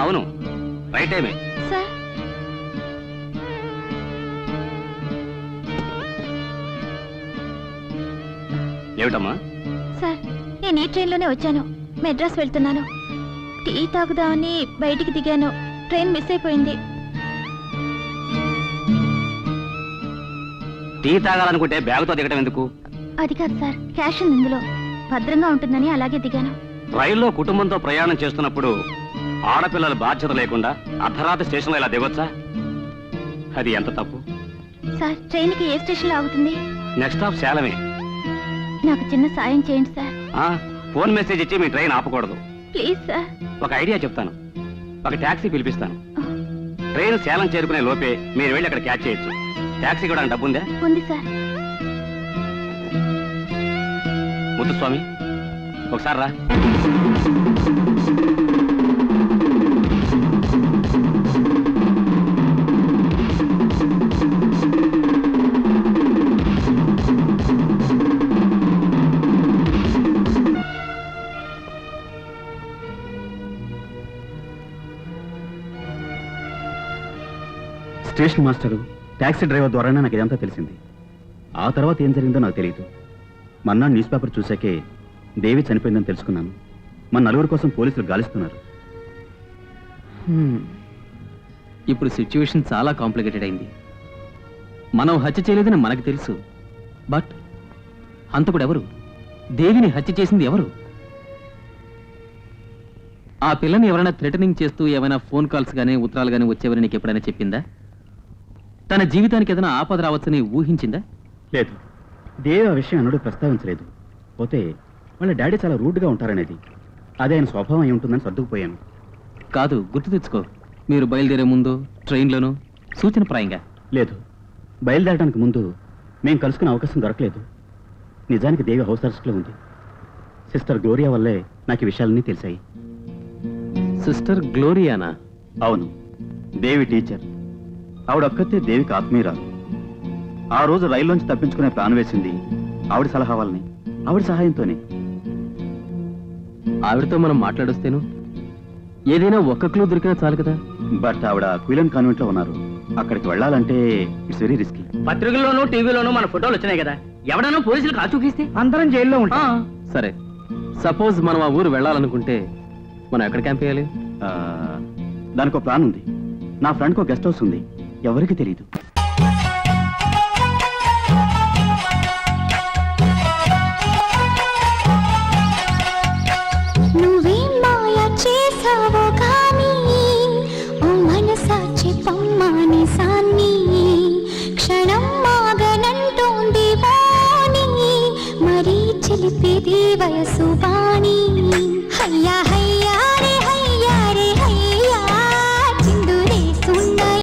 అవును, రైట్ టైమే. సార్ ఏమిటమ్మా? సార్ నేను ఈ ట్రైన్లోనే వచ్చాను. మెడ్రాస్ వెళ్తున్నాను. టీ తాగుదామని బయటికి దిగాను. ట్రైన్ మిస్ అయిపోయింది. టీ తాగాలనుకుంటే బ్యాగుతో దిగటం ఎందుకు? అది కాదు సార్, క్యాష్ ఉంది ఇందులో. భద్రంగా ఉంటుందని అలాగే దిగాను. రైల్లో కుటుంబంతో ప్రయాణం చేస్తున్నప్పుడు ఆడపిల్లల బాధ్యత లేకుండా అర్ధరాత్రి స్టేషన్లో ఇలా దిగొచ్చా? అది ఎంత తప్పు. సార్ ట్రైన్కి ఏ స్టేషన్లో ఆగుతుంది? నెక్స్ట్ స్టాప్ సేలమే. నాకు చిన్న సాయం చేయండి సార్. ఫోన్ మెసేజ్ ఇచ్చి మీ ట్రైన్ ఆపకూడదు. Please sir. ఒక ఐడియా చెప్తాను. ఒక టాక్సీ పిలిపిస్తాను. ట్రైన్ సేలం చేరుకునే లోపే మీరు వెళ్ళి అక్కడ క్యాచ్ చేయొచ్చు. టాక్సీ కూడా డబ్బు ఉందా? ఉంది సార్. ముద్దుస్వామి ఒకసారి రా. స్టేషన్ మాస్టరు టాక్సీ డ్రైవర్ ద్వారానే నాకు ఇదంతా తెలిసింది. ఆ తర్వాత ఏం జరిగిందో నాకు తెలియదు. మన్నా న్యూస్ పేపర్ చూశాకే దేవి చనిపోయిందని తెలుసుకున్నాను. మన నలుగురు కోసం పోలీసులు గాలిస్తున్నారు. ఇప్పుడు సిచ్యువేషన్ చాలా కాంప్లికేటెడ్ అయింది. మనం హత్య చేయలేదని మనకు తెలుసు. బట్ హంతకుడు ఎవరు? దేవిని హత్య చేసింది ఎవరు? ఆ పిల్లని ఎవరైనా థ్రెటనింగ్ చేస్తూ ఏమైనా ఫోన్ కాల్స్ కానీ ఉత్తరాలు కానీ వచ్చేవని నీకు ఎప్పుడైనా చెప్పిందా? తన జీవితానికి ఏదైనా ఆపద రావచ్చని ఊహించిందా? లేదు, దేవి ఆ విషయం అన్నడు ప్రస్తావించలేదు. పోతే వాళ్ళ డాడీ చాలా రూడ్గా ఉంటారనేది. అదే ఆయన స్వభావం అయి ఉంటుందని సర్దుకుపోయాను. కాదు, గుర్తు తెచ్చుకో. మీరు బయలుదేరే ముందు ట్రైన్లోనూ సూచనప్రాయంగా. లేదు, బయలుదేరడానికి ముందు మేము కలుసుకునే అవకాశం దొరకలేదు. నిజానికి దేవి హౌస్ అరెస్ట్లో ఉంది. సిస్టర్ గ్లోరియా వల్లే నాకు ఈ విషయాలన్నీ తెలిసాయి. సిస్టర్ గ్లోరియానా? అవును, దేవి టీచర్. ఆవిడొక్కతే దేవికి ఆత్మీయురాలు. ఆ రోజు రైల్లోంచి తప్పించుకునే ప్లాన్ వేసింది ఆవిడ సలహా వల్లనే, ఆవిడ సహాయంతోనే. ఆవిడతో మనం మాట్లాడొస్తేను ఏదైనా ఒక్క క్లూ దొరికినా చాలు కదా. బట్ ఆవిడ క్వీలన్ కాన్వెంట్ లో ఉన్నారు. అక్కడికి వెళ్ళాలంటే ఇట్స్ వెరీ రిస్కీ. పత్రికల్లోనూ టీవీలోనూ మన ఫోటోలు వచ్చినాయి కదా. ఎవడన్నా పోలీసులకు ఆచూకిస్తే అందరం జైల్లో ఉంటాం. సరే, సపోజ్ మనం ఆ ఊరు వెళ్ళాలనుకుంటే మనం ఎక్కడ క్యాంప్ చేయాలి? దానికి ఒక ప్లాన్ ఉంది. నా ఫ్రెండ్కి ఒక గెస్ట్ హౌస్ ఉంది, ఎవరికి తెలియదు. వయసు బాణి అయ్యా